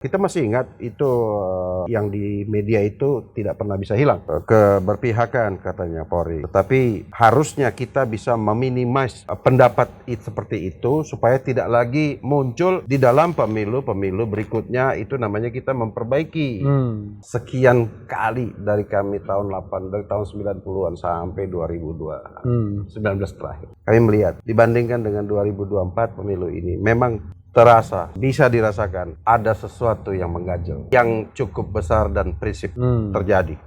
Kita masih ingat itu yang di media itu tidak pernah bisa hilang. Keberpihakan katanya Polri. Tetapi harusnya kita bisa meminimais pendapat seperti itu supaya tidak lagi muncul di dalam pemilu-pemilu berikutnya. Itu namanya kita memperbaiki. Sekian kali dari kami dari tahun 90-an sampai 2019 terakhir. Kami melihat dibandingkan dengan 2024 pemilu ini memang terasa, bisa dirasakan ada sesuatu yang mengganjal, yang cukup besar dan prinsip terjadi.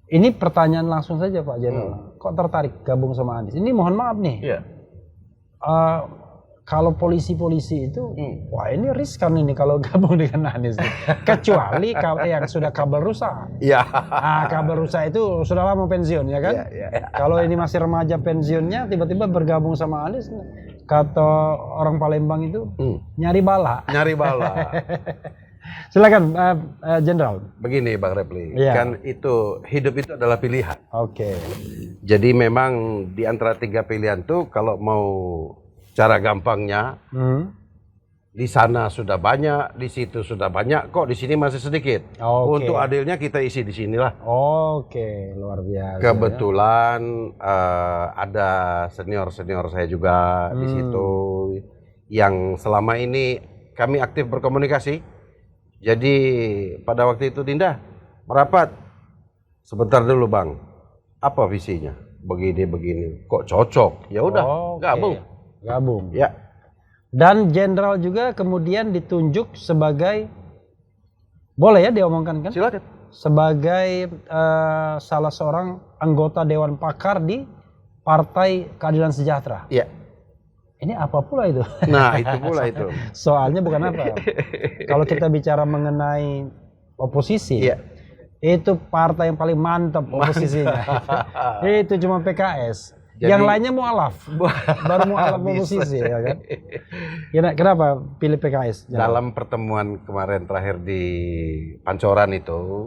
Ini pertanyaan langsung saja Pak Jenderal. Kok tertarik gabung sama Anies? Ini mohon maaf nih. Iya. Kalau polisi-polisi itu, wah ini riskan ini kalau gabung dengan Anies. Kecuali kalau yang sudah kabel rusak. Iya. Nah, kabel rusak itu sudah lama pensiun ya kan? Iya. Kalau ini masih remaja pensiunnya, tiba-tiba bergabung sama Anies, kata orang Palembang itu nyari bala. Nyari bala. Silakan Jenderal. Begini Bang Repli, Iya. kan itu hidup itu adalah pilihan. Oke. Jadi memang di antara 3 pilihan tuh kalau mau cara gampangnya di sana sudah banyak, di situ sudah banyak, kok di sini masih sedikit. Oke. Untuk adilnya kita isi di sinilah. Oke, luar biasa. Kebetulan ada senior saya juga di situ yang selama ini kami aktif berkomunikasi. Jadi pada waktu itu Dinda merapat, sebentar dulu Bang, apa visinya? Begini, kok cocok? Ya udah, gabung. Ya. Dan Jenderal juga kemudian ditunjuk sebagai, boleh ya diomongkan kan? Silakan. Sebagai salah seorang anggota Dewan Pakar di Partai Keadilan Sejahtera. Iya. Ini apa pula itu? Nah itu pula itu. Soalnya bukan apa. Kalau kita bicara mengenai oposisi, itu partai yang paling mantap oposisinya. Itu cuma PKS. Jadi, yang lainnya mualaf, baru mualaf oposisi, ya kan? Kenapa pilih PKS? Dalam pertemuan kemarin terakhir di Pancoran itu,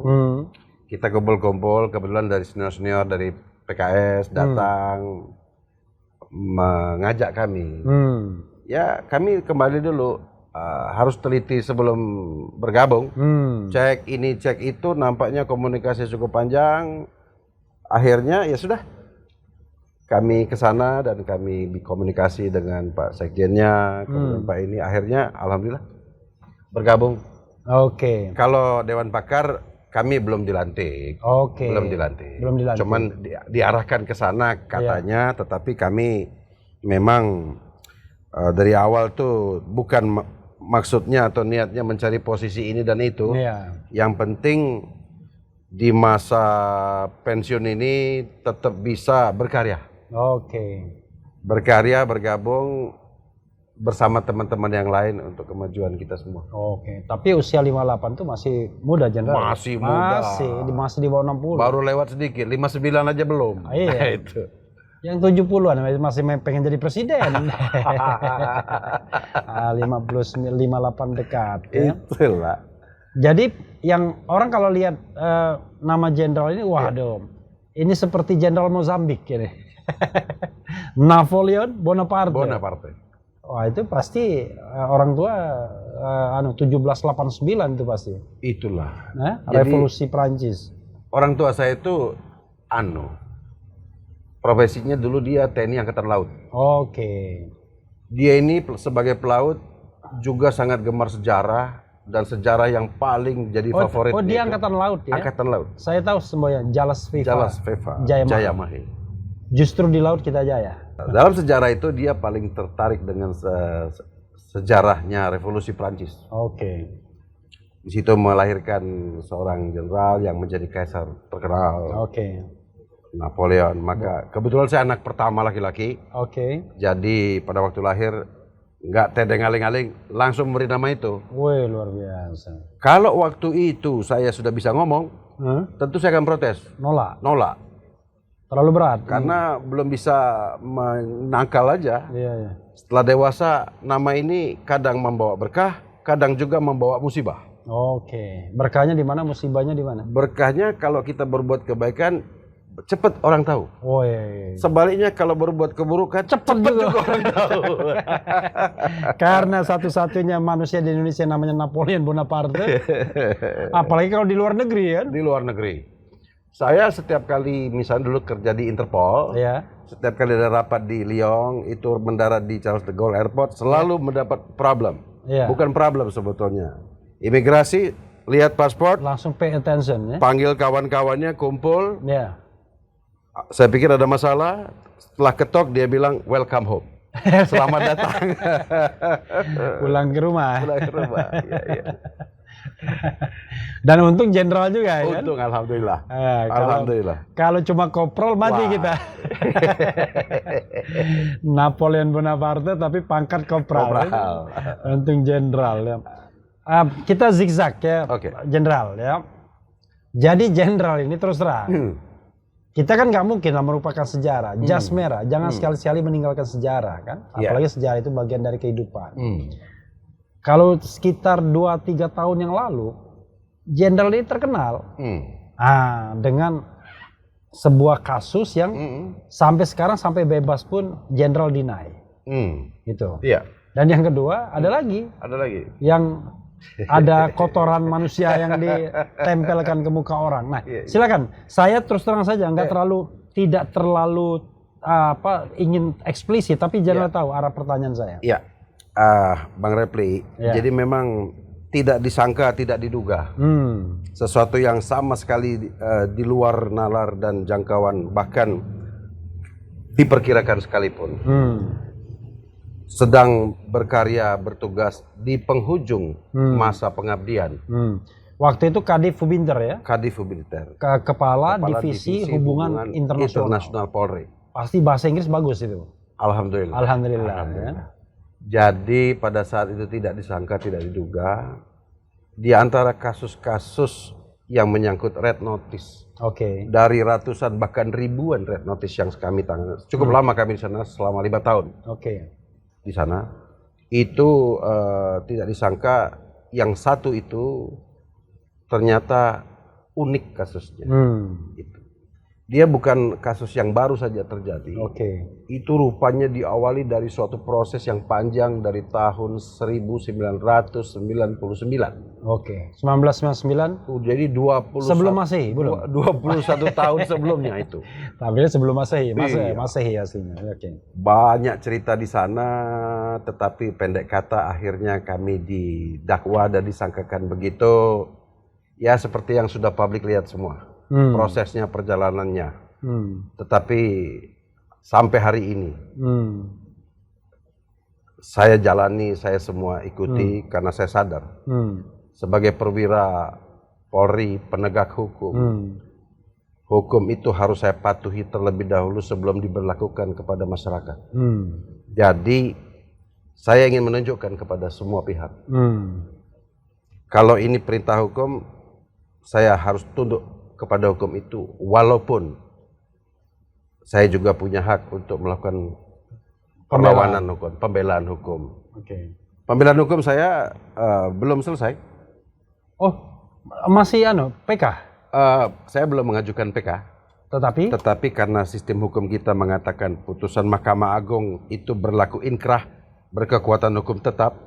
kita kumpul-kumpul, kebetulan dari senior dari PKS datang mengajak kami. Ya kami kembali dulu, harus teliti sebelum bergabung. Cek ini, cek itu, nampaknya komunikasi cukup panjang. Akhirnya ya sudah. Kami ke sana dan kami komunikasi dengan Pak Sekjennya, kemudian Pak ini, akhirnya alhamdulillah bergabung. Oke. Kalau Dewan Pakar kami belum dilantik. Oke. Belum dilantik. Cuman diarahkan ke sana katanya, tetapi kami memang dari awal tuh bukan maksudnya atau niatnya mencari posisi ini dan itu. Yang penting di masa pensiun ini tetap bisa berkarya. Oke. Berkarya, bergabung bersama teman-teman yang lain untuk kemajuan kita semua. Oke, tapi usia 58 tuh masih muda Jenderal. Masih muda. Masih di bawah 60. Baru lewat sedikit, 59 aja belum. Iya. Itu. Yang 70-an masih pengen jadi presiden. 58 dekat. Ya. Itulah. Jadi yang orang kalau lihat nama Jenderal ini, waduh, ini seperti Jenderal Mozambik ini. Napoleon Bonaparte. Wah itu pasti orang tua 1789 itu pasti. Itulah. Revolusi Prancis. Orang tua saya itu profesinya dulu dia TNI Angkatan Laut. Oke. Dia ini sebagai pelaut juga sangat gemar sejarah dan sejarah yang paling jadi favorit. Oh dia Angkatan Laut ya? Angkatan Laut. Saya tahu semuanya Jalas Viva. Jaya Mahe. Justru di laut kita jaya. Dalam sejarah itu dia paling tertarik dengan sejarahnya Revolusi Prancis. Oke. Di situ melahirkan seorang jenderal yang menjadi kaisar terkenal. Oke. Napoleon. Maka kebetulan saya anak pertama laki-laki. Oke. Jadi pada waktu lahir nggak tedeng aling-aling, langsung memberi nama itu. Wih, luar biasa. Kalau waktu itu saya sudah bisa ngomong, tentu saya akan protes. Nolak. Terlalu berat. Karena belum bisa menangkal aja. Iya. Setelah dewasa, nama ini kadang membawa berkah, kadang juga membawa musibah. Oke. Berkahnya di mana, musibahnya di mana? Berkahnya kalau kita berbuat kebaikan, cepat orang tahu. Oh iya. Sebaliknya kalau berbuat keburukan, cepat juga orang tahu. Karena satu-satunya manusia di Indonesia namanya Napoleon Bonaparte. Apalagi kalau di luar negeri kan? Di luar negeri. Saya setiap kali misalnya dulu kerja di Interpol, setiap kali ada rapat di Lyon, itu mendarat di Charles de Gaulle Airport, selalu mendapat problem. Bukan problem sebetulnya. Imigrasi, lihat paspor, langsung pay attention ya. Panggil kawan-kawannya, kumpul. Saya pikir ada masalah, setelah ketok dia bilang welcome home. Selamat datang. Pulang ke rumah. Pulang ke rumah. Ya. Dan untung jenderal juga ya. Untung, alhamdulillah. Alhamdulillah. Kalau cuma koprol mati kita. Napoleon Bonaparte tapi pangkat kopral. Untung jenderal ya. Kita zigzag ya, jenderal ya. Jadi jenderal ini terus terang. Kita kan nggak mungkin lah merupakan sejarah, jas merah. Jangan sekali-sekali meninggalkan sejarah kan. Apalagi sejarah itu bagian dari kehidupan. Kalau sekitar 2-3 tahun yang lalu, jenderal ini terkenal dengan sebuah kasus yang sampai sekarang sampai bebas pun jenderal deny, gitu. Dan yang kedua ada lagi yang ada kotoran manusia yang ditempelkan ke muka orang. Nah, silakan. Saya terus terang saja tidak terlalu ingin eksplisit, tapi jangan tahu arah pertanyaan saya. Bang Repli, jadi memang tidak disangka, tidak diduga. Sesuatu yang sama sekali di luar nalar dan jangkauan, bahkan diperkirakan sekalipun. Sedang berkarya, bertugas di penghujung masa pengabdian. Waktu itu Kadif Fubinter ya? Kadif Fubinter. Kepala Divisi Hubungan Internasional Polri. Pasti bahasa Inggris bagus itu. Alhamdulillah. Alhamdulillah. Ya? Jadi pada saat itu tidak disangka, tidak diduga. Di antara kasus-kasus yang menyangkut red notice. Dari ratusan bahkan ribuan red notice yang kami tangani. Cukup lama kami di sana, selama 5 tahun. Di sana itu tidak disangka yang satu itu ternyata unik kasusnya. Dia bukan kasus yang baru saja terjadi. Itu rupanya diawali dari suatu proses yang panjang dari tahun 1999. 1999. Jadi 21 sebelum Masehi, belum? 21 tahun sebelumnya itu. Tapi sebelum Masehi, Masehi aslinya. Banyak cerita di sana, tetapi pendek kata akhirnya kami didakwa dan disangkakan begitu. Ya seperti yang sudah publik lihat semua. Prosesnya, perjalanannya. Tetapi sampai hari ini saya jalani, saya semua ikuti karena saya sadar sebagai perwira Polri, penegak hukum, hukum itu harus saya patuhi terlebih dahulu sebelum diberlakukan kepada masyarakat. Jadi saya ingin menunjukkan kepada semua pihak, kalau ini perintah hukum, saya harus tunduk kepada hukum itu, walaupun saya juga punya hak untuk melakukan perlawanan hukum, pembelaan hukum. Pembelaan hukum saya belum selesai. Oh, masih PK? Saya belum mengajukan PK. Tetapi karena sistem hukum kita mengatakan putusan Mahkamah Agung itu berlaku inkrah, berkekuatan hukum tetap,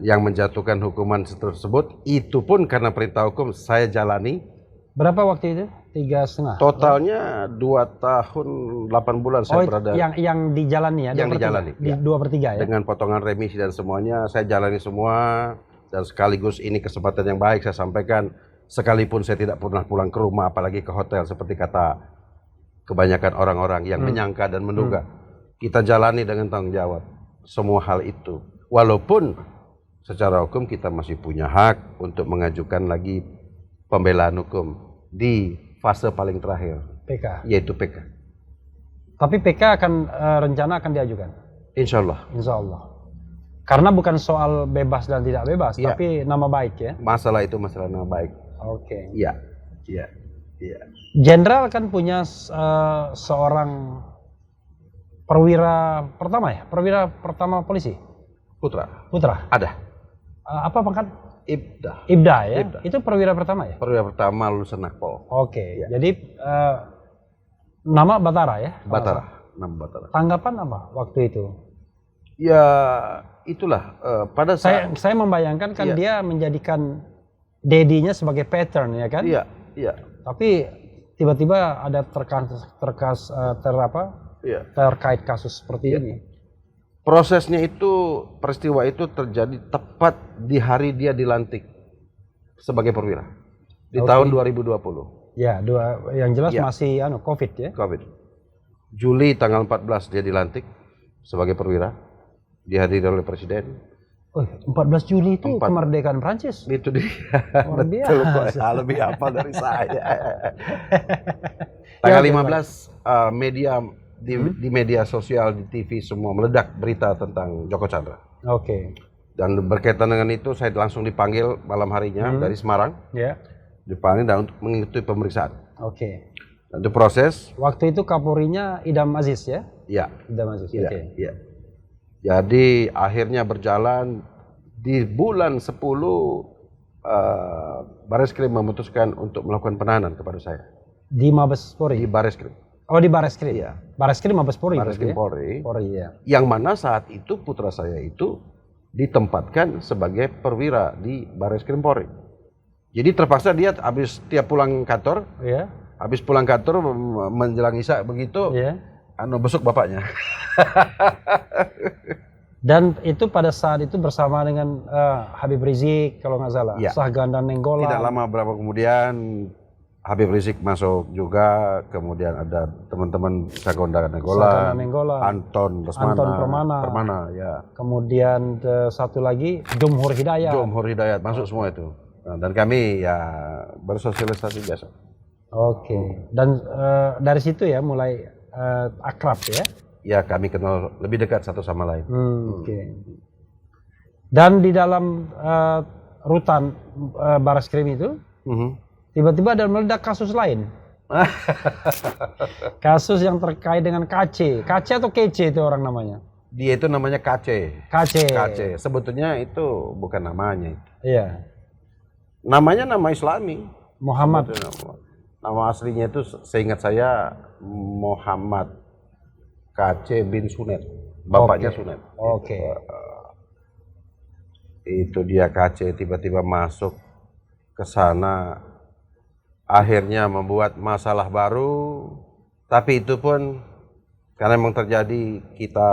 yang menjatuhkan hukuman tersebut, itu pun karena perintah hukum saya jalani. Berapa waktu itu? 3,5? Totalnya 2 tahun 8 bulan saya berada. Yang dijalani ya? Yang dijalani. 2/3 ya? Dengan potongan remisi dan semuanya, saya jalani semua. Dan sekaligus ini kesempatan yang baik saya sampaikan. Sekalipun saya tidak pernah pulang ke rumah, apalagi ke hotel, seperti kata kebanyakan orang-orang yang menyangka dan menduga. Kita jalani dengan tanggung jawab semua hal itu. Walaupun secara hukum kita masih punya hak untuk mengajukan lagi pembelaan hukum di fase paling terakhir. PK. yaitu PK. Tapi PK rencana akan diajukan. Insya Allah. Insya Allah. Karena bukan soal bebas dan tidak bebas, Ya. tapi nama baik ya. Masalah itu masalah nama baik. Oke. Iya, iya, iya. Jenderal kan punya seorang perwira pertama polisi. Putra. Ada. Apa pangkat? Ibda. Ibda ya. Ibda. Itu perwira pertama ya. Perwira pertama lulusan Akpol. Oke. Ya. Jadi nama Batara ya. Batara. Nama Batara. Tanggapan apa waktu itu? Ya itulah pada saat Saya membayangkan kan Iya. dia menjadikan dedinya sebagai pattern ya kan. Iya, iya, Tapi tiba-tiba ada iya. terkait kasus seperti Iya. ini. Prosesnya itu, peristiwa itu terjadi tepat di hari dia dilantik sebagai perwira di Oke. tahun 2020. Ya, yang jelas Iya. masih COVID ya. COVID. Juli tanggal 14 dia dilantik sebagai perwira, dihadiri oleh presiden. Oh, 14 Juli itu 4. kemerdekaan Prancis. Itu dia. Luar Betul kok. biasa. Ya, lebih hafal dari saya. Tanggal 15 media di media sosial, di TV semua meledak berita tentang Joko Chandra. Oke. Dan berkaitan dengan itu saya langsung dipanggil malam harinya dari Semarang, Ya. dipanggil dan untuk mengikuti pemeriksaan. Oke. Dan itu proses, Waktu itu Kapolrinya Idam Aziz ya? ya, Idam Aziz. iya, Oke. iya. Jadi akhirnya berjalan di bulan 10 Bareskrim memutuskan untuk melakukan penahanan kepada saya Di Mabes Polri. di Bareskrim. Oh, di Bareskrim. Iya. Bareskrim Mabes Polri. Bareskrim berarti ya? Polri. Polri ya. Yang mana saat itu putra saya itu ditempatkan sebagai perwira di Bareskrim Polri. Jadi terpaksa dia habis tiap pulang kantor, Iya. habis pulang kantor menjelang Isya begitu, Iya. besuk bapaknya. Dan itu pada saat itu bersama dengan Habib Rizik kalau nggak salah, Iya. Sahgandan Nenggolan. Tidak lama berapa kemudian Habib Rizik masuk juga, kemudian ada teman-teman Sahgandan Sahgandan Nenggolan, Nenggolan, Anton Permana, ya. Kemudian satu lagi Jumhur Hidayat. Jumhur Hidayat masuk semua itu. Nah, dan kami ya bersosialisasi biasa. Oke. Dan dari situ ya mulai akrab ya. Ya kami kenal lebih dekat satu sama lain. Oke. Dan di dalam rutan Bareskrim itu tiba-tiba ada meledak kasus lain. Kasus yang terkait dengan KC. KC atau KC itu orang namanya? Dia itu namanya KC. KC. KC. Sebetulnya itu bukan namanya. Iya. Namanya nama Islami. Muhammad. Sebetulnya nama aslinya itu seingat saya Muhammad KC bin Sunet. Bapaknya Oke. Sunet. Oke. Itu dia KC tiba-tiba masuk ke sana. Akhirnya membuat masalah baru. Tapi itu pun karena memang terjadi, kita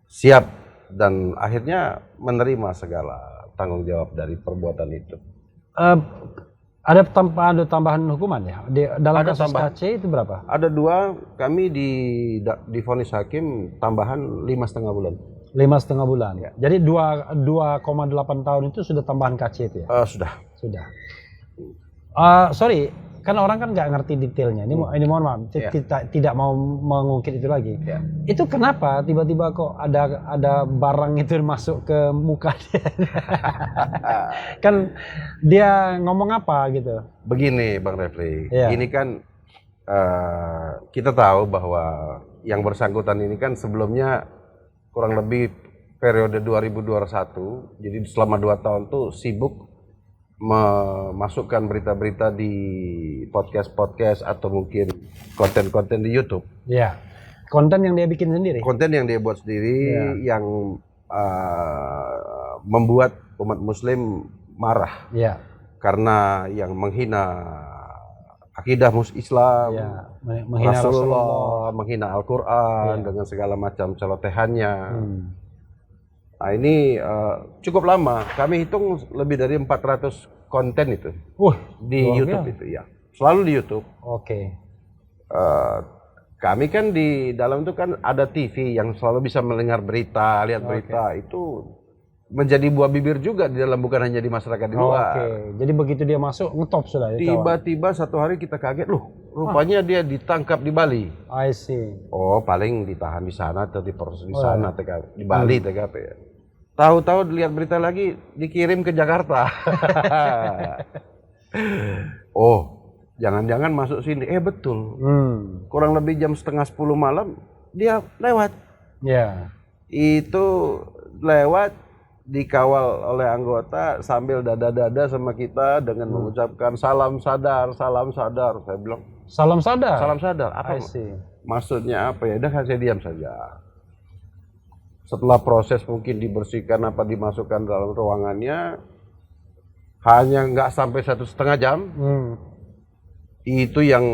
siap dan akhirnya menerima segala tanggung jawab dari perbuatan itu. Ada tambahan hukuman ya? Dalam Ada kasus tambahan. KC itu berapa? Ada 2, kami divonis hakim tambahan 5,5 bulan. 5,5 bulan. Jadi 2,8 tahun itu sudah tambahan KC itu ya? Sudah. Sudah. Sorry, kan orang kan nggak ngerti detailnya. Ini mohon maaf, kita tidak mau mengungkit itu lagi. Ya. Itu kenapa tiba-tiba kok ada barang itu masuk ke muka dia? Kan dia ngomong apa gitu? Begini Bang Refli, Iya. ini kan kita tahu bahwa yang bersangkutan ini kan sebelumnya kurang lebih periode 2021, jadi selama 2 tahun tuh sibuk memasukkan berita-berita di podcast-podcast atau mungkin konten-konten di YouTube. Ya, konten yang dia bikin sendiri. Konten yang dia buat sendiri yang membuat umat Muslim marah Ya, karena yang menghina akidah Islam, ya. Menghina Rasulullah, menghina Al-Quran Ya. dengan segala macam celotehannya. Nah ini cukup lama, kami hitung lebih dari 400 konten itu di luar YouTube biasa. itu ya, selalu di YouTube. Oke. Kami kan di dalam itu kan ada TV yang selalu bisa mendengar berita, lihat berita, itu menjadi buah bibir juga di dalam, bukan hanya di masyarakat di luar. Oke, jadi begitu dia masuk ngetop sudah ya. Tiba-tiba satu hari kita kaget, loh Rupanya dia ditangkap di Bali. I see. Oh, paling ditahan di sana atau diproses di sana, TKP. Di Bali TKP ya. Tahu-tahu lihat berita lagi dikirim ke Jakarta. Oh, jangan-jangan masuk sini. Betul. Kurang lebih jam setengah 10 malam dia lewat. Ya. Itu lewat dikawal oleh anggota sambil dada-dada sama kita dengan mengucapkan salam sadar, salam sadar. Saya bilang, salam sadar? Salam sadar, apa maksudnya apa ya? Udah saya diam saja. Setelah proses mungkin dibersihkan apa dimasukkan dalam ruangannya, hanya nggak sampai 1,5 jam, itu yang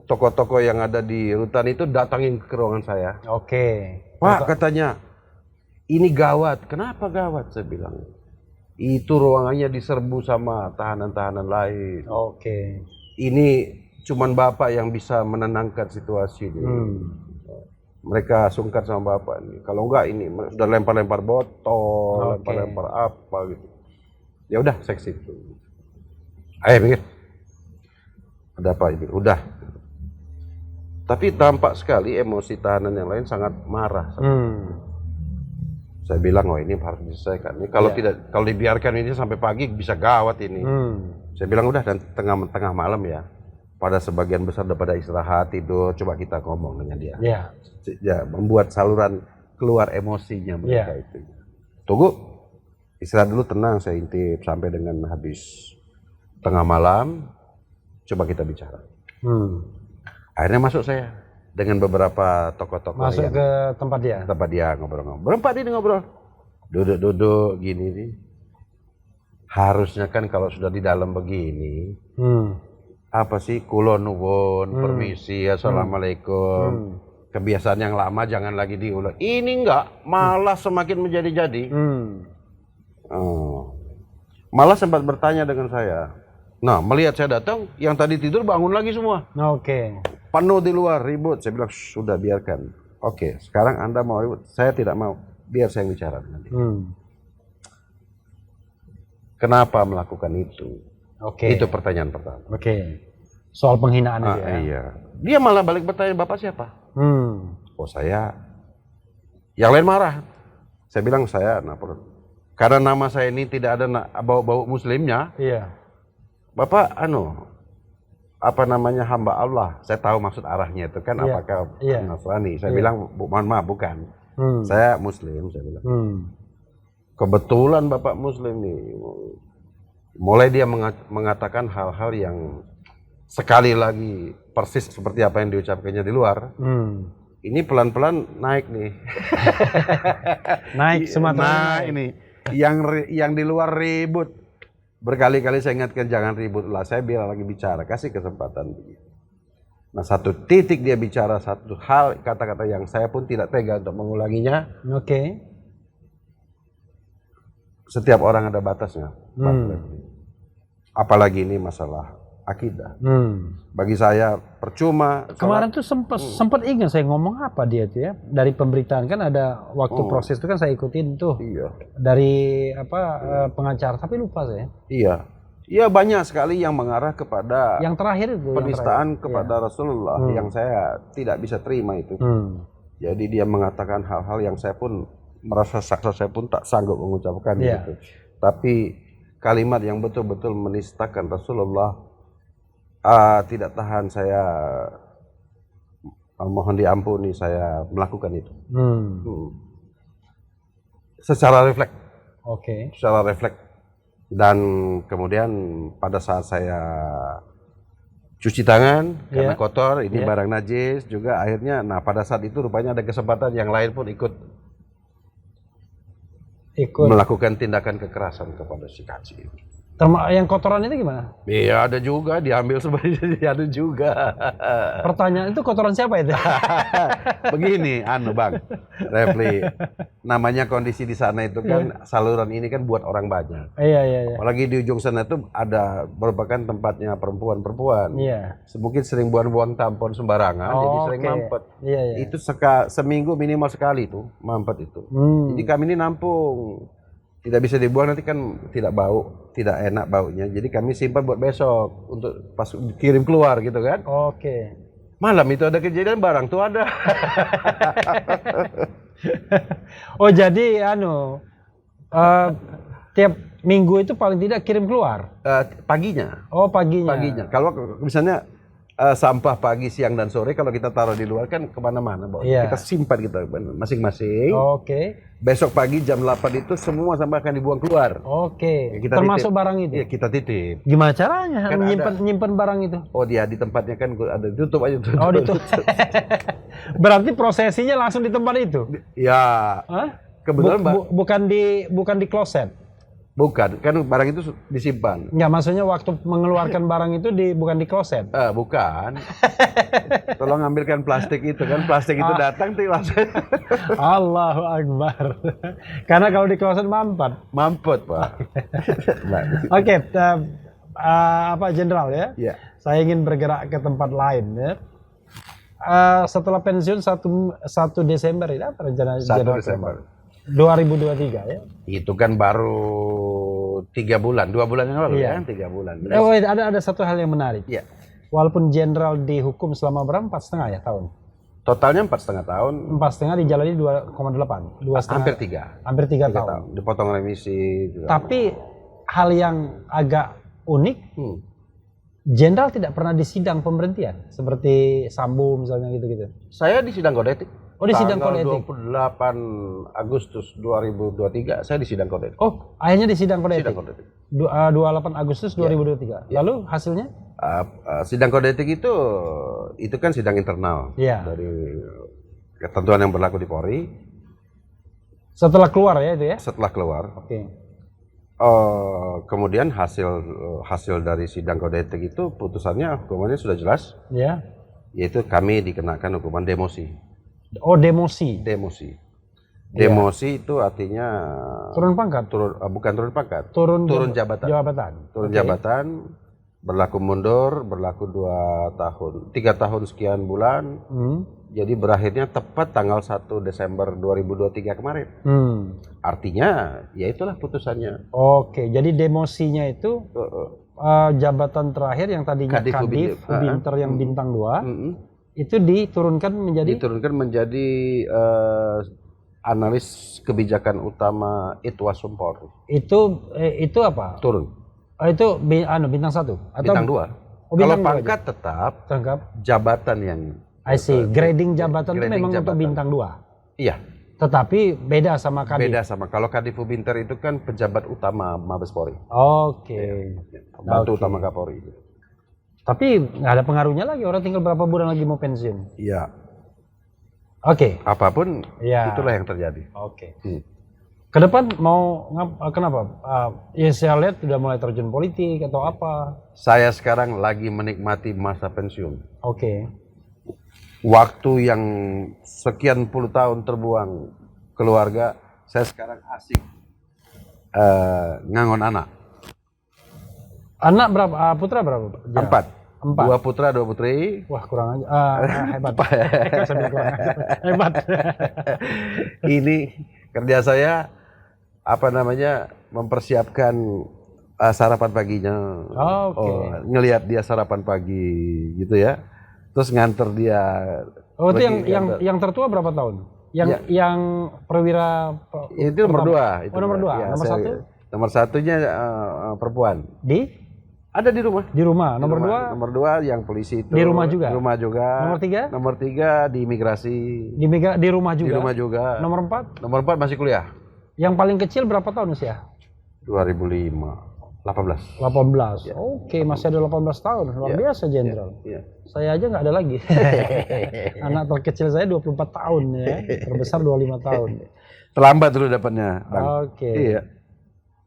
toko-toko yang ada di rutan itu datangin ke ruangan saya. Oke. Pak, katanya, ini gawat. Kenapa gawat? Saya bilang, itu ruangannya diserbu sama tahanan-tahanan lain. Oke. Ini cuman Bapak yang bisa menenangkan situasi ini. Mereka sungkan sama Bapak ini. Kalau enggak ini sudah lempar-lempar botol, lempar-lempar apa gitu. Ya udah, seksi itu. Ayo minggir. Ada apa ini? Udah. Tapi tampak sekali emosi tahanan yang lain sangat marah. Saya bilang, oh ini harus diselesaikan. Ini kalau tidak, kalau dibiarkan ini sampai pagi bisa gawat ini. Saya bilang udah, dan tengah malam ya. Pada sebagian besar daripada istirahat tidur, coba kita ngomong dengan dia. Ya, membuat saluran keluar emosinya mereka itu. Tunggu, istirahat dulu, tenang, saya intip sampai dengan habis tengah malam. Coba kita bicara. Akhirnya masuk saya dengan beberapa tokoh-tokoh masuk ke tempat dia. Tempat dia ngobrol-ngobrol. Berempat ini ngobrol. Duduk-duduk gini nih. Harusnya kan kalau sudah di dalam begini, apa sih, kulon nuwun, permisi, assalamualaikum. Kebiasaan yang lama jangan lagi diulang. Ini enggak, malah semakin menjadi-jadi. Malah sempat bertanya dengan saya. Nah, melihat saya datang, yang tadi tidur bangun lagi semua. Oke. Penuh di luar, ribut. Saya bilang, sudah biarkan. Oke, sekarang Anda mau ribut? Saya tidak mau. Biar saya yang bicara nanti. Kenapa melakukan itu? Itu pertanyaan pertama. Soal penghinaan itu ya? Iya. Dia malah balik bertanya, Bapak siapa? Oh, saya. Yang lain marah. Saya bilang, saya. Karena nama saya ini tidak ada bau-bau muslimnya. Iya. Bapak, apa namanya, hamba Allah. Saya tahu maksud arahnya itu kan, apakah Nasrani. Saya bilang, mohon maaf, bukan. Saya Muslim, saya bilang. Kebetulan Bapak Muslim nih. Mulai dia mengatakan hal-hal yang sekali lagi persis seperti apa yang diucapkannya di luar. Ini pelan-pelan naik nih. Naik semata. Nah ini, yang di luar ribut. Berkali-kali saya ingatkan jangan ribut lah, saya biar lagi bicara, kasih kesempatan. Nah, satu titik dia bicara satu hal, kata-kata yang saya pun tidak tega untuk mengulanginya. Setiap orang ada batasnya. Apalagi ini masalah akidah. Bagi saya percuma. Kemarin tuh sempat ingat saya ngomong apa dia tuh ya, dari pemberitaan kan ada waktu proses itu kan saya ikutin tuh. Dari pengacara, tapi lupa saya. Iya, banyak sekali yang mengarah kepada yang terakhir itu penistaan kepada Rasulullah yang saya tidak bisa terima itu. Jadi dia mengatakan hal-hal yang saya pun merasa saksa, saya pun tak sanggup mengucapkan gitu. Tapi kalimat yang betul-betul menistakan Rasulullah, tidak tahan saya, mohon diampuni saya melakukan itu. Secara refleks. Secara refleks. Dan kemudian pada saat saya cuci tangan karena kotor, ini barang najis juga akhirnya. Nah, pada saat itu rupanya ada kesempatan yang lain pun ikut melakukan tindakan kekerasan kepada si kaci. Yang kotoran itu gimana? Iya, ada juga, diambil sebenarnya, ada juga. Pertanyaan itu kotoran siapa itu? Begini, Bang Refli, namanya kondisi di sana itu kan saluran ini kan buat orang banyak. Iya. Apalagi di ujung sana itu ada merupakan tempatnya perempuan-perempuan. Mungkin sering buang-buang tampon sembarangan, jadi sering mampet. Itu seminggu minimal sekali tuh mampet itu. Jadi kami ini nampung. Tidak bisa dibuang, nanti kan tidak bau, tidak enak baunya. Jadi kami simpan buat besok untuk pas kirim keluar gitu kan. Oke. Malam itu ada kejadian, barang tuh ada. Oh jadi tiap minggu itu paling tidak kirim keluar? Paginya. Oh paginya. Paginya. Kalau misalnya sampah pagi, siang dan sore, kalau kita taruh di luar kan kemana-mana, Iya. kita simpan kita masing-masing. Oke. Besok pagi jam 8 itu semua sampah akan dibuang keluar. Oke. Ya, kita Termasuk titip. barang itu? Iya, kita titip. Gimana caranya Kan nyimpen barang itu? Oh, dia di tempatnya kan ada, ditutup aja. Oh ditutup. Berarti prosesinya langsung di tempat itu? Ya. Hah? Kebetulan bukan di kloset? Bukan, kan barang itu disimpan. Enggak, maksudnya waktu mengeluarkan barang itu bukan di kloset? Bukan. Tolong ambilkan plastik itu kan, plastik itu datang tuh langsung. Allahu Akbar. Karena kalau di kloset Mampet, Pak. Oke, Jenderal ya? Iya. Saya ingin bergerak ke tempat lain ya. Setelah pensiun 1 Desember ini apa rencana 1 Jenderal Desember. 2023 ya? Itu kan baru 3 bulan, 2 bulan yang lalu Iya. kan, 3 bulan. Ada satu hal yang menarik. Iya. Walaupun Jenderal dihukum selama berapa? 4,5 ya tahun? Totalnya 4,5 tahun. 4,5 dijalani 2,8. 2,5. Hampir 3. Hampir 3 tahun. Dipotong remisi. Tapi hal yang agak unik, Jenderal tidak pernah disidang pemberhentian seperti Sambo misalnya gitu-gitu. Saya di sidang kode etik. Oh, di sidang kode etik. 28 Agustus 2023 saya di sidang kode etik. Oh, akhirnya di sidang kode etik. Sidang kode etik. 28 Agustus 2023. Lalu hasilnya? Sidang kode etik itu kan sidang internal dari ketentuan yang berlaku di Polri. Setelah keluar ya itu ya? Setelah keluar. Oke. Kemudian hasil dari sidang kode etik itu putusannya, hukumannya sudah jelas. Ya. Yaitu kami dikenakan hukuman demosi. Oh, demosi. Demosi itu artinya turun pangkat. Bukan turun pangkat. Turun jabatan. Turun jabatan, berlaku mundur, berlaku 2 tahun, 3 tahun sekian bulan. Jadi berakhirnya tepat tanggal 1 Desember 2023 kemarin. Artinya ya itulah putusannya. Oke, jadi demosinya itu jabatan terakhir yang tadinya Kadif Ubinter yang bintang 2 itu diturunkan menjadi analis kebijakan utama Itwasum Polri. Itu apa? Turun. Itu bintang 1 atau bintang 2. Kalau pangkat tetap jabatan yang grading jabatan itu memang untuk bintang 2. Iya. Tetapi beda sama Kadif. Beda sama. Kalau Kadif Ubinter itu kan pejabat utama Mabes Polri. Oke. Pembantu utama Kapolri. Tapi nggak ada pengaruhnya lagi, orang tinggal berapa bulan lagi mau pensiun. Iya. Oke. Apapun itulah yang terjadi. Oke. Ke depan mau kenapa? Ya saya lihat sudah mulai terjun politik atau apa. Saya sekarang lagi menikmati masa pensiun. Oke. Waktu yang sekian puluh tahun terbuang keluarga, saya sekarang asik ngangon anak. Anak berapa? Putra berapa? 4. 2 putra, 2 putri. Wah, kurang aja. Hebat. Hebat. Ini kerja saya mempersiapkan sarapan paginya. Ngelihat dia sarapan pagi gitu ya. Terus nganter dia. Oh, itu yang tertua berapa tahun? Yang perwira itu nomor 2. Itu nomor 2. Nomor 1? Nomor 1-nya perempuan. Ada di rumah. Di rumah. Nomor 2? Nomor 2 yang polisi itu. Di rumah juga. Di rumah juga. Nomor 3? Nomor 3 di imigrasi. Di rumah juga. Di rumah juga. Nomor 4? Nomor 4 masih kuliah. Yang paling kecil berapa tahun usia? 2005. 18. 18. Ya. Oke, masih ada 18 tahun. Luar biasa, Jenderal. Saya aja nggak ada lagi. Anak terkecil saya 24 tahun ya. Terbesar 25 tahun. Terlambat dulu dapatnya, Bang. Oke. Iya.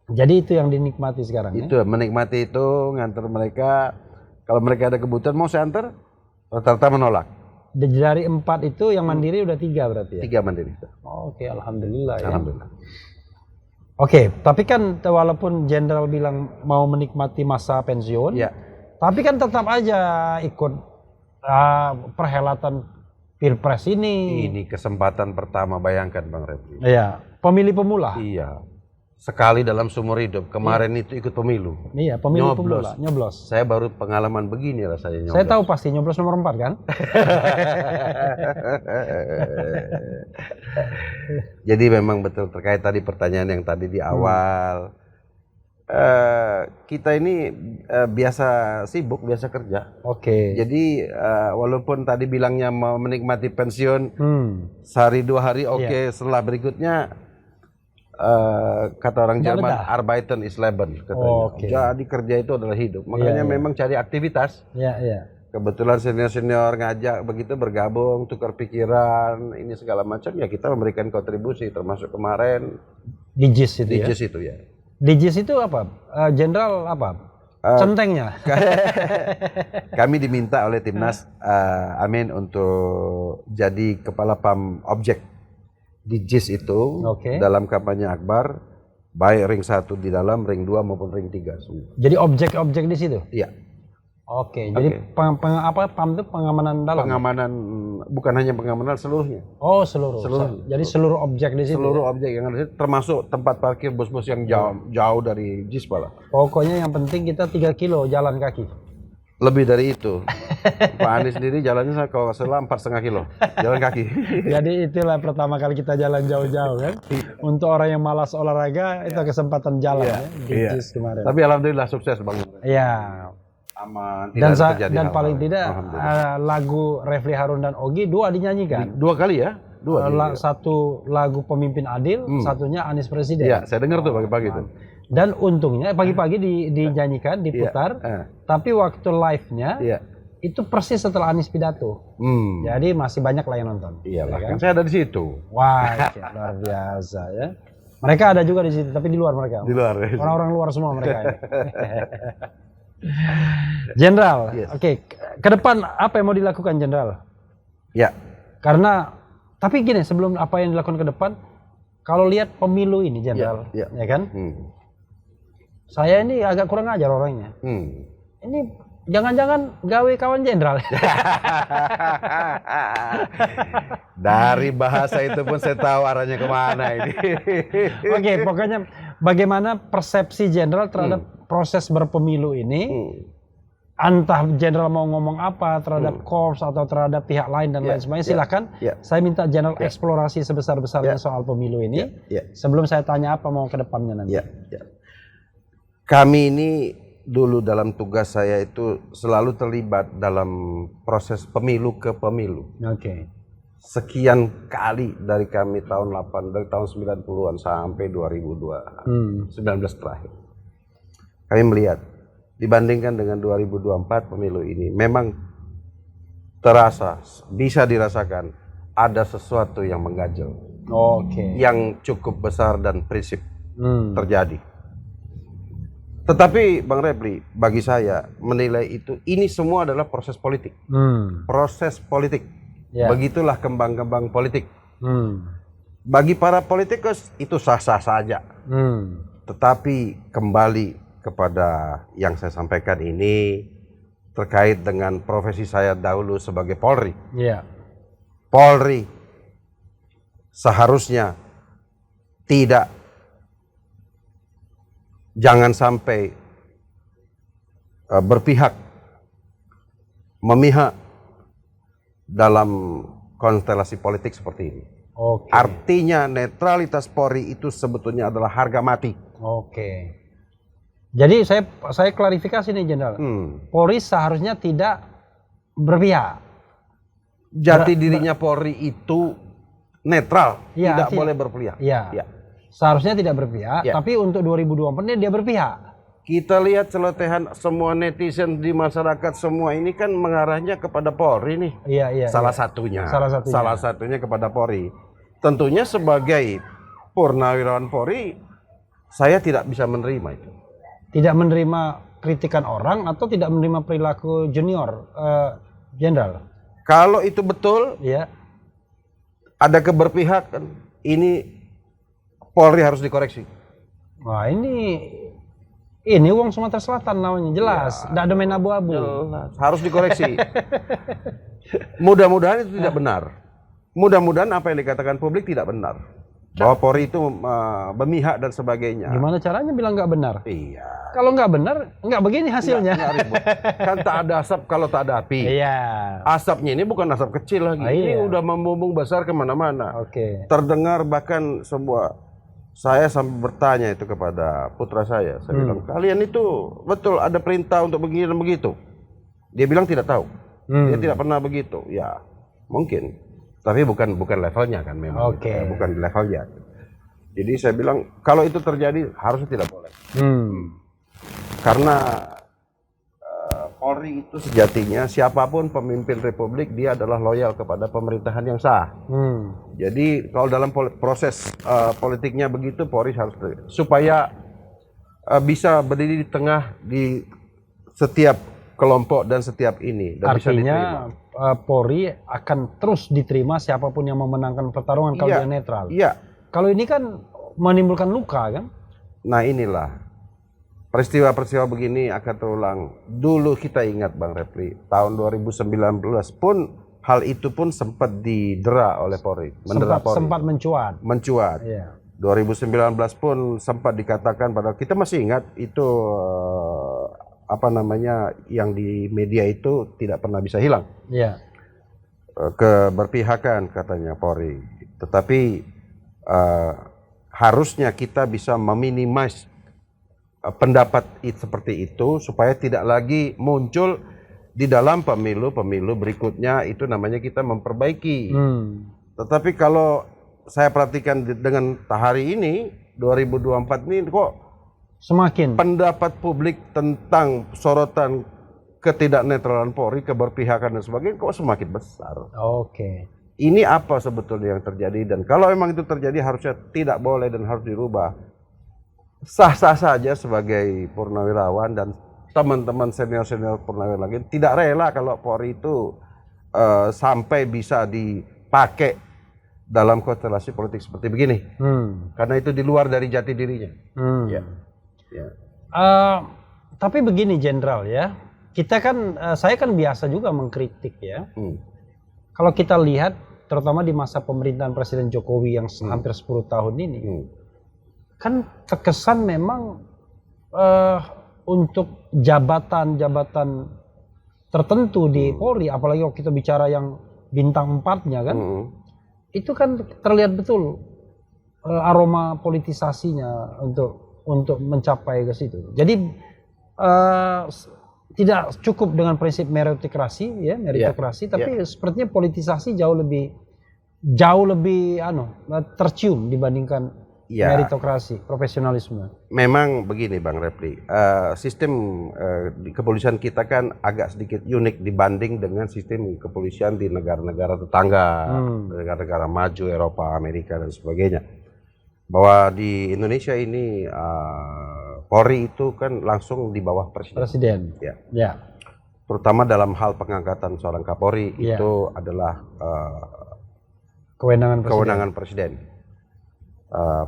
Jadi itu yang dinikmati sekarang ya? Menikmati itu, nganter mereka. Kalau mereka ada kebutuhan mau saya antar, rata-rata menolak. Dari 4 itu yang mandiri udah 3 berarti ya? 3 mandiri. Oke, alhamdulillah ya. Alhamdulillah. Oke, tapi kan walaupun Jenderal bilang mau menikmati masa pensiun, tapi kan tetap aja ikut perhelatan Pilpres ini. Ini kesempatan pertama, bayangkan Bang Refli. Iya, pemilih pemula. Iya. sekali dalam seumur hidup. Kemarin itu ikut pemilu. Iya, pemilu pemula, nyoblos. Saya baru pengalaman begini rasanya nyoblos. Saya tahu pasti nyoblos nomor 4 kan? Jadi memang betul terkait tadi pertanyaan yang tadi di awal. Kita ini biasa sibuk, biasa kerja. Oke. Jadi walaupun tadi bilangnya mau menikmati pensiun sehari 2 hari, oke. Setelah berikutnya kata orang Jerman, Arbeiten ist Leben katanya. Jadi kerja itu adalah hidup. Makanya memang cari aktivitas. Kebetulan senior-senior ngajak begitu bergabung, tukar pikiran, ini segala macam ya kita memberikan kontribusi termasuk kemarin di JIS itu di JIS itu ya. Di JIS itu apa? Jenderal apa? Centengnya. Kami diminta oleh Timnas Amin untuk jadi kepala PAM objek di JIS itu dalam kampanye Akbar, baik ring 1 di dalam, ring 2 maupun ring 3 semua. Jadi objek-objek di situ? Iya. Jadi PAM itu pengamanan dalam? Pengamanan, bukan hanya pengamanan, seluruhnya. Oh, seluruh. Jadi seluruh objek di situ? Seluruh objek yang ada di situ, termasuk tempat parkir bus-bus yang jauh dari JIS malah. Pokoknya yang penting kita 3 kilo jalan kaki. Lebih dari itu. Pak Anies sendiri jalannya kalau salah 4,5 kilo jalan kaki. Jadi itulah pertama kali kita jalan jauh-jauh kan. Untuk orang yang malas olahraga itu kesempatan jalan di JIS kemarin. Tapi alhamdulillah sukses Bang. Iya. Aman. Dan paling tidak lagu Refli Harun dan Ogi 2 dinyanyikan. 2 kali ya? 2. Satu lagu Pemimpin Adil, satunya Anies Presiden. Iya, saya dengar tuh pagi-pagi tuh. Dan untungnya pagi-pagi dinyanyikan, diputar, tapi waktu live-nya itu persis setelah Anies pidato. Jadi masih banyak lah yang nonton. Iya, kan saya ada di situ. Wah, luar biasa ya. Mereka ada juga di situ, tapi di luar mereka. Di luar. Orang-orang luar semua mereka. Jenderal, ke depan apa yang mau dilakukan Jenderal? Ya. Karena, tapi gini, sebelum apa yang dilakukan ke depan, kalau lihat pemilu ini Jenderal, ya kan? Saya ini agak kurang ajar orangnya. Ini jangan-jangan gawe kawan jenderal. Dari bahasa itu pun saya tahu arahnya kemana ini. Oke, pokoknya bagaimana persepsi jenderal terhadap proses berpemilu ini? Entah jenderal mau ngomong apa terhadap korps atau terhadap pihak lain dan lain sebagainya, silakan. Saya minta jenderal eksplorasi sebesar-besarnya soal pemilu ini. Sebelum saya tanya apa mau ke depannya nanti. Kami ini dulu dalam tugas saya itu selalu terlibat dalam proses pemilu ke pemilu. Sekian kali dari kami dari tahun 90-an sampai 2019 terakhir. Kami melihat dibandingkan dengan 2024 pemilu ini memang bisa dirasakan ada sesuatu yang mengganjal. Yang cukup besar dan prinsip terjadi. Tetapi Bang Refli, bagi saya menilai ini semua adalah proses politik. Proses politik. Begitulah kembang-kembang politik. Bagi para politikus itu sah-sah saja. Tetapi kembali kepada yang saya sampaikan ini terkait dengan profesi saya dahulu sebagai Polri. Polri seharusnya jangan sampai memihak dalam konstelasi politik seperti ini. Artinya netralitas Polri itu sebetulnya adalah harga mati. Jadi saya klarifikasi nih Jenderal. Polri seharusnya tidak berpihak. Jati dirinya Polri itu netral, tidak boleh berpihak. Seharusnya tidak berpihak, tapi untuk 2024 dia berpihak. Kita lihat celotehan semua netizen di masyarakat semua ini kan mengarahnya kepada Polri nih. Salah satunya kepada Polri. Tentunya sebagai purnawirawan Polri, saya tidak bisa menerima itu. Tidak menerima kritikan orang atau tidak menerima perilaku junior, Jenderal? Kalau itu betul, ada keberpihakan, ini Polri harus dikoreksi. Wah, ini uang Sumatera Selatan namanya, jelas. Tidak ada main abu-abu. Harus dikoreksi. Mudah-mudahan itu tidak benar. Mudah-mudahan apa yang dikatakan publik tidak benar. bahwa Polri itu memihak dan sebagainya. Gimana caranya bilang nggak benar? Iya. Kalau nggak benar, nggak begini hasilnya. Nggak ribut. Kan tak ada asap kalau tak ada api. Iya. Asapnya ini bukan asap kecil lagi. Ini Iya. udah membumbung besar kemana-mana. Oke. Terdengar bahkan saya sampai bertanya itu kepada putra saya. Saya bilang, kalian itu betul ada perintah untuk begini dan begitu. Dia bilang tidak tahu. Dia tidak pernah begitu. Ya, mungkin. Tapi bukan levelnya kan memang. Oke. Bukan di levelnya. Jadi saya bilang, kalau itu terjadi harusnya tidak boleh. Karena Polri itu sejatinya siapapun pemimpin republik dia adalah loyal kepada pemerintahan yang sah. Jadi kalau dalam proses politiknya begitu Polri harus supaya bisa berdiri di tengah di setiap kelompok dan setiap ini. Dan Artinya Polri akan terus diterima siapapun yang memenangkan pertarungan kalau dia netral. Iya. Kalau ini kan menimbulkan luka kan? Nah inilah. Peristiwa-peristiwa begini akan terulang. Dulu kita ingat Bang Repli, tahun 2019 pun hal itu pun sempat didera oleh Polri, Sempat mencuat. Iya. 2019 pun sempat dikatakan pada kita masih ingat itu yang di media itu tidak pernah bisa hilang. Iya. Keberpihakan katanya Polri. Tetapi harusnya kita bisa meminimais pendapat seperti itu supaya tidak lagi muncul di dalam pemilu berikutnya. Itu namanya kita memperbaiki. Tetapi kalau saya perhatikan dengan hari ini 2024 ini kok semakin pendapat publik tentang sorotan ketidaknetralan Polri, keberpihakan dan sebagainya kok semakin besar. Oke. Ini apa sebetulnya yang terjadi, dan kalau memang itu terjadi harusnya tidak boleh dan harus dirubah. Sah-sah saja sebagai purnawirawan dan teman-teman senior-senior purnawirawan lagi tidak rela kalau Polri itu sampai bisa dipakai dalam konstelasi politik seperti begini. Karena itu di luar dari jati dirinya. Tapi begini Jenderal ya, kita kan saya kan biasa juga mengkritik ya. Kalau kita lihat terutama di masa pemerintahan Presiden Jokowi yang hampir 10 tahun ini, kan terkesan memang untuk jabatan-jabatan tertentu di Polri, apalagi kalau kita bicara yang bintang 4-nya kan, itu kan terlihat betul aroma politisasinya untuk mencapai ke situ. Jadi tidak cukup dengan prinsip meritokrasi, tapi sepertinya politisasi jauh lebih tercium dibandingkan meritokrasi, profesionalisme. Memang begini Bang Repli, sistem di kepolisian kita kan agak sedikit unik dibanding dengan sistem kepolisian di negara-negara tetangga, negara-negara maju, Eropa, Amerika dan sebagainya. Bahwa di Indonesia ini Polri itu kan langsung di bawah presiden. Ya. Terutama dalam hal pengangkatan seorang Kapolri itu adalah kewenangan presiden.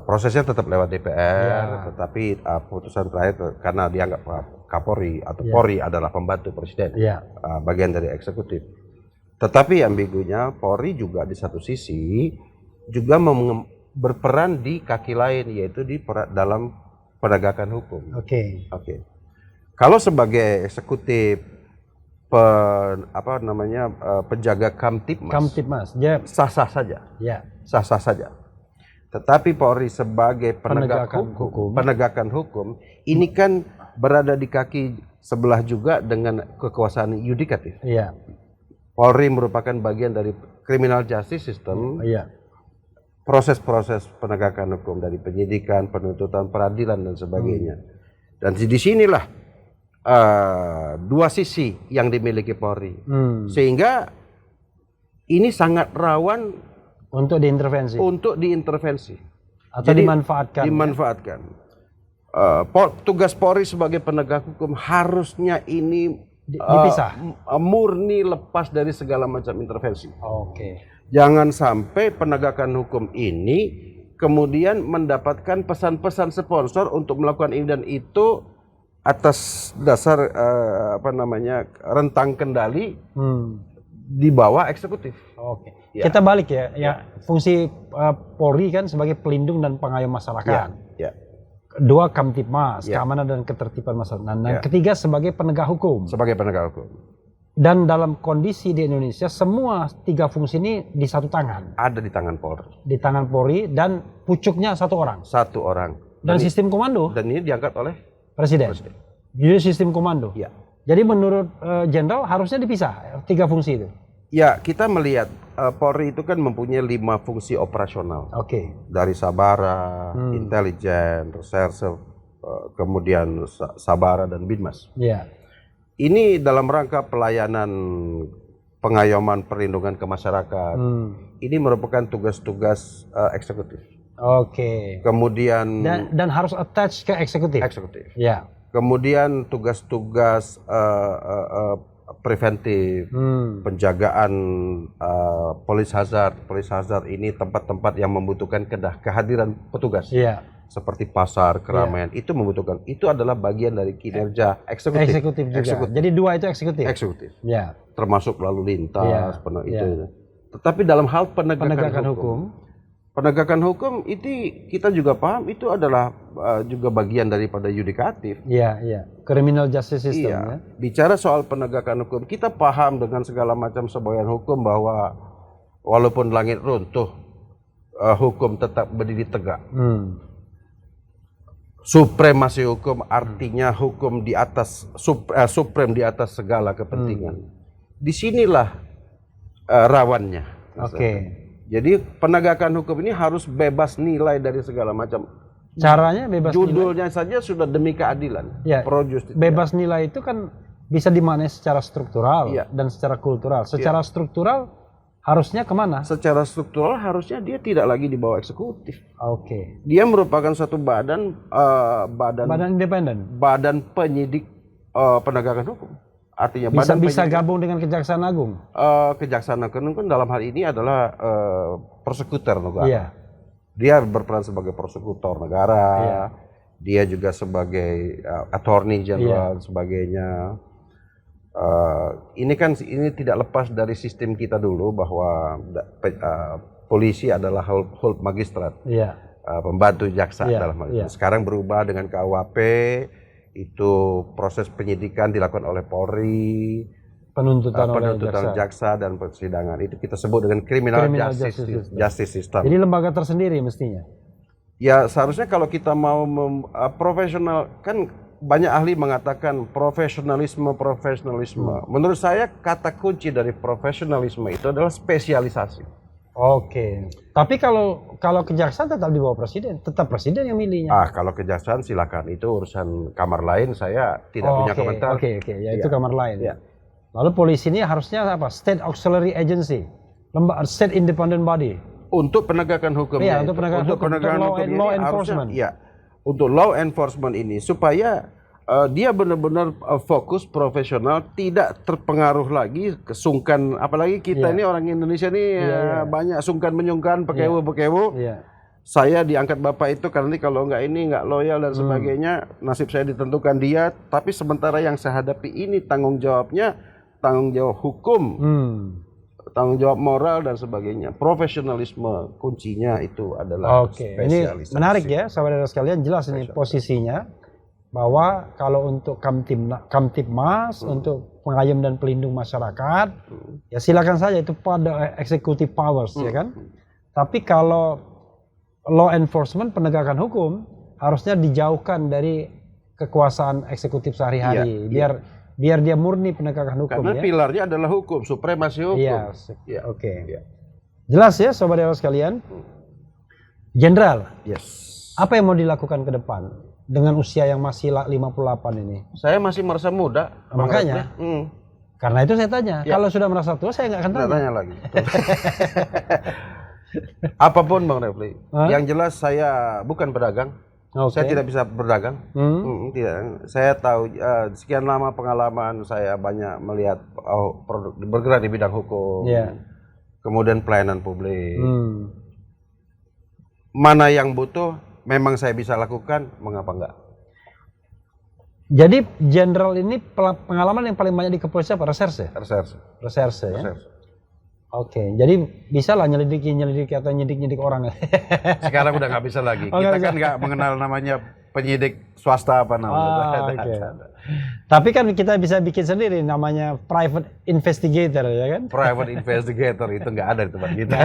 Prosesnya tetap lewat DPR, tetapi putusan terakhir karena dianggap Kapolri atau Polri adalah pembantu presiden, bagian dari eksekutif. Tetapi ambigunya Polri juga di satu sisi juga berperan di kaki lain, yaitu dalam penegakan hukum. Oke. Kalau sebagai eksekutif penjaga Kamtipmas, sah-sah saja. Sah-sah saja. Tetapi Polri sebagai penegakan hukum ini kan berada di kaki sebelah juga dengan kekuasaan yudikatif. Polri merupakan bagian dari criminal justice system. Proses-proses penegakan hukum dari penyidikan, penuntutan, peradilan dan sebagainya. Dan di sinilah dua sisi yang dimiliki Polri. Sehingga ini sangat rawan untuk diintervensi atau jadi, dimanfaatkan. Tugas Polri sebagai penegak hukum harusnya ini dipisah, murni lepas dari segala macam intervensi. Jangan sampai penegakan hukum ini kemudian mendapatkan pesan-pesan sponsor untuk melakukan ini dan itu atas dasar rentang kendali di bawah eksekutif. kita balik ya fungsi Polri kan sebagai pelindung dan pengayom masyarakat. Ya. Kedua Kamtibmas, keamanan dan ketertiban masyarakat. Dan ketiga sebagai penegak hukum. Sebagai penegak hukum. Dan dalam kondisi di Indonesia semua tiga fungsi ini di satu tangan. Ada di tangan Polri. Di tangan Polri dan pucuknya satu orang. Satu orang. Dan sistem komando. Dan ini diangkat oleh Presiden. Jadi sistem komando. Ya. Jadi menurut Jenderal harusnya dipisah tiga fungsi itu. Ya, kita melihat Polri itu kan mempunyai 5 fungsi operasional. Oke. Dari Sabara, intelijen, reserse, kemudian Sabara dan Binmas. Iya. Ini dalam rangka pelayanan pengayoman perlindungan ke masyarakat. Ini merupakan tugas-tugas eksekutif. Oke. Kemudian dan harus attach ke eksekutif. Eksekutif. Ya. Kemudian tugas-tugas preventif, penjagaan police hazard ini tempat-tempat yang membutuhkan kehadiran petugas. Iya. Seperti pasar, keramaian, itu membutuhkan. Itu adalah bagian dari kinerja eksekutif. Eksekutif juga. Jadi dua itu eksekutif. Eksekutif. Ya. Termasuk lalu lintas, itu. Tetapi dalam hal penegakan hukum itu kita juga paham itu adalah juga bagian daripada yudikatif. Iya. Criminal justice system. Ya. Bicara soal penegakan hukum, kita paham dengan segala macam semboyan hukum bahwa walaupun langit runtuh, hukum tetap berdiri tegak. Supremasi hukum artinya hukum di atas suprem di atas segala kepentingan. Disinilah rawannya. Oke. Jadi penegakan hukum ini harus bebas nilai dari segala macam. Caranya bebas Judulnya nilai saja sudah demi keadilan. Ya. Pro justisia. Bebas nilai itu kan bisa dimaknai secara struktural dan secara kultural. Secara struktural harusnya kemana? Secara struktural harusnya dia tidak lagi di bawah eksekutif. Oke. Dia merupakan satu badan independen. Badan penyidik penegakan hukum. Artinya bisa gabung dengan Kejaksaan Agung. Kejaksaan Agung kan dalam hal ini adalah persekutor negara. Iya. Dia berperan sebagai persekutor negara. Iya. Dia juga sebagai attorney general sebagainya. Ini tidak lepas dari sistem kita dulu bahwa polisi adalah hold magistrat, pembantu jaksa dalam hal itu. Sekarang berubah dengan KUHP, itu proses penyidikan dilakukan oleh Polri, penuntutan jaksa dan persidangan itu kita sebut dengan criminal justice system. Jadi lembaga tersendiri mestinya. Ya seharusnya kalau kita mau profesional, kan banyak ahli mengatakan profesionalisme. Menurut saya kata kunci dari profesionalisme itu adalah spesialisasi. Oke. Tapi kalau kejaksaan tetap di bawah presiden, tetap presiden yang milihnya. Kalau kejaksaan silakan, itu urusan kamar lain, saya tidak punya komentar. Oke, ya itu kamar lain. Ya. Lalu polisi ini harusnya apa? State Auxiliary Agency, state independent body. Untuk penegakan hukum. Iya, untuk penegakan hukum law enforcement. Untuk law enforcement ini supaya dia benar-benar fokus profesional, tidak terpengaruh lagi kesungkan, apalagi kita ini orang Indonesia ini banyak sungkan menyungkan, pekewo. Saya diangkat bapak itu karena kalau nggak loyal dan sebagainya, nasib saya ditentukan dia. Tapi sementara yang saya hadapi ini tanggung jawab hukum, tanggung jawab moral dan sebagainya. Profesionalisme kuncinya itu adalah spesialisasi. Ini menarik ya, saudara sekalian, jelas ini posisinya. Bahwa kalau untuk Kamtibmas, untuk pengayom dan pelindung masyarakat, ya silakan saja itu pada executive powers, ya kan. Tapi kalau law enforcement, penegakan hukum, harusnya dijauhkan dari kekuasaan eksekutif sehari-hari, biar dia murni penegakan hukum. Karena pilarnya adalah hukum, supremasi hukum. Oke. Jelas ya, saudara sekalian. Jenderal, apa yang mau dilakukan ke depan? Dengan usia yang masih 58 ini. Saya masih merasa muda. Makanya. Karena itu saya tanya. Kalau sudah merasa tua, saya nggak akan tanya lagi. Apapun Bang Refli. Yang jelas saya bukan pedagang. Saya tidak bisa berdagang. Tidak. Saya tahu sekian lama pengalaman saya banyak melihat produk bergerak di bidang hukum. Kemudian pelayanan publik. Mana yang butuh memang saya bisa lakukan, mengapa enggak? Jadi jenderal ini pengalaman yang paling banyak di kepolisian apa? Reserse ya? Reserse. Ya? Oke, jadi bisa lah nyelidiki atau nyidik orang. Sekarang udah nggak bisa lagi. Oh, Kita nggak kan nggak mengenal namanya penyidik swasta apa namanya. Oke. Tapi kan kita bisa bikin sendiri namanya private investigator, ya kan? Private investigator itu nggak ada di tempat kita.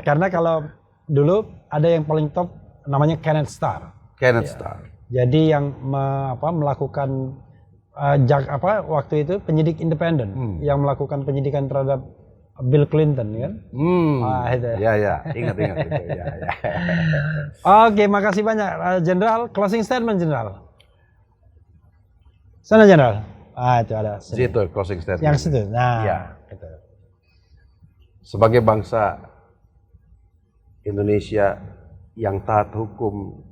Karena kalau dulu ada yang paling top namanya Kenneth Starr. Kenneth Starr. Jadi yang melakukan waktu itu penyidik independen yang melakukan penyidikan terhadap Bill Clinton, kan? Itu. Ya, ingat itu. Ya. Oke, makasih banyak, Jenderal. Closing statement, Jenderal. Sana, Jenderal. Itu ada. Situ closing statement. Yang situ. Nah, ya. Gitu. Sebagai bangsa Indonesia yang taat hukum,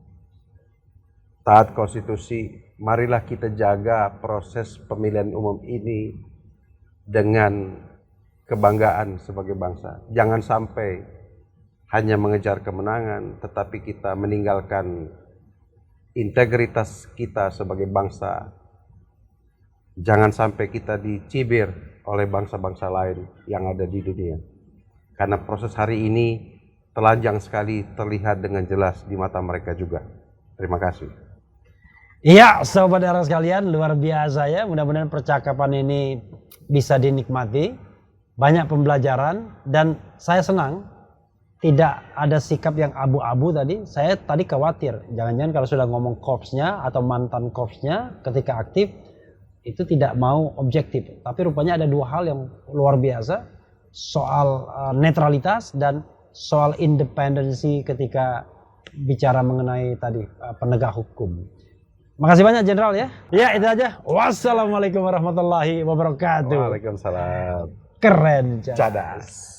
taat konstitusi, marilah kita jaga proses pemilihan umum ini dengan kebanggaan sebagai bangsa. Jangan sampai hanya mengejar kemenangan, tetapi kita meninggalkan integritas kita sebagai bangsa. Jangan sampai kita dicibir oleh bangsa-bangsa lain yang ada di dunia. Karena proses hari ini telanjang sekali terlihat dengan jelas di mata mereka juga. Terima kasih. Iya, sobat era sekalian, luar biasa ya. Mudah-mudahan percakapan ini bisa dinikmati, banyak pembelajaran, dan saya senang tidak ada sikap yang abu-abu tadi. Saya tadi khawatir, jangan-jangan kalau sudah ngomong korpsnya atau mantan korpsnya ketika aktif itu tidak mau objektif. Tapi rupanya ada dua hal yang luar biasa, soal netralitas dan soal independensi ketika bicara mengenai tadi penegak hukum. Makasih banyak, Jenderal ya. Ya, itu aja. Wassalamualaikum warahmatullahi wabarakatuh. Waalaikumsalam. Keren, Cadas.